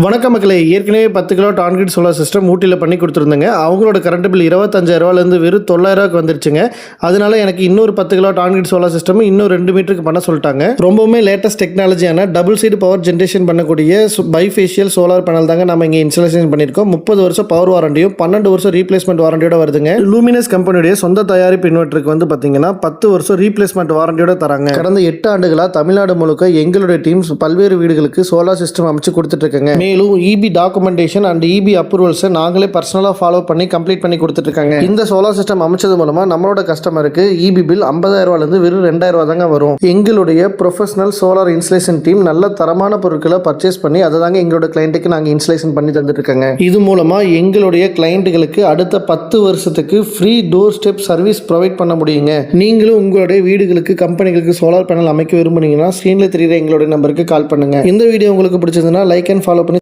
வணக்கம் மக்களே, ஏற்கனவே 10 கிலோ ஆன்-கிரிட் சோலார் சிஸ்டம் ஊட்டியில் பண்ணி கொடுத்துருந்தேங்க. அவங்களோட கரண்ட் பில் 25,000 வெறும் 9,000 வந்துருச்சுங்க. அதனால எனக்கு இன்னொரு 10 கிலோ ஆன்-கிரிட் சோலார் சிஸ்டம் இன்னும் 2 மீட்டருக்கு பண்ண சொல்லிட்டாங்க. ரொம்பவுமே லேட்டஸ்ட் டெக்னாலஜியான டபுள் சைடு பவர் ஜென்ரேஷன் பண்ணக்கூடிய பைஃபேஷியல் சோலார் பேனல் தாங்க நம்ம இங்கே இன்ஸ்டாலேஷன் பண்ணியிருக்கோம். 30 வருஷம் பவர் வாரண்டியும் 12 வருஷம் ரீப்ளேஸ்மெண்ட் வாரண்டியோட வருதுங்க. லூமினஸ் கம்பெனியுடைய சொந்த தயாரிப்பு இன்வெர்ட்டருக்கு வந்து பார்த்தீங்கன்னா 10 வருஷம் ரீப்ளேஸ்மெண்ட் வாரண்டியோட தராங்க. கடந்த 8 ஆண்டுகளாக தமிழ்நாடு முழுக்க எங்களுடைய டீம்ஸ் பல்வேறு வீடுகளுக்கு சோலார் சிஸ்டம் அமைச்சு கொடுத்துட்டு இருக்காங்க. மேலும் இபி டாக்குமெண்டேஷன் அண்ட் இபி அப்ரூவல்ஸை நாங்களே பர்சனலாக ஃபாலோ பண்ணி கம்ப்ளீட் பண்ணி கொடுத்துட்டு இருக்காங்க. இந்த சோலார் சிஸ்டம் அமைச்சது மூலமா நம்மளோட கஸ்டமருக்கு இபி பில் 50,000 வெறும் 2,000 தாங்க வரும். எங்களுடைய ப்ரொஃபஷனல் சோலார் இன்ஸ்டலேஷன் டீம் நல்ல தரமான பொருட்களை பர்ச்சேஸ் பண்ணி அதை தாங்க எங்களோட கிளைண்ட்டுக்கு நாங்கள் இன்ஸ்டலேஷன் பண்ணி தந்துட்டு இருக்காங்க. இது மூலமா எங்களுடைய கிளைண்ட்டுகளுக்கு அடுத்த 10 வருஷத்துக்கு free door step service provide பண்ண முடியுங்க. நீங்களும் உங்களுடைய வீடுகளுக்கு கம்பெனிகளுக்கு சோலார் பேனல் அமைக்க விரும்புனீங்கன்னா ஸ்க்ரீனில் தெரியுற எங்களுடைய நம்பருக்கு கால் பண்ணுங்க. இந்த வீடியோ உங்களுக்கு பிடிச்சதுன்னா லைக் அண்ட் ஃபாலோ பண்ணி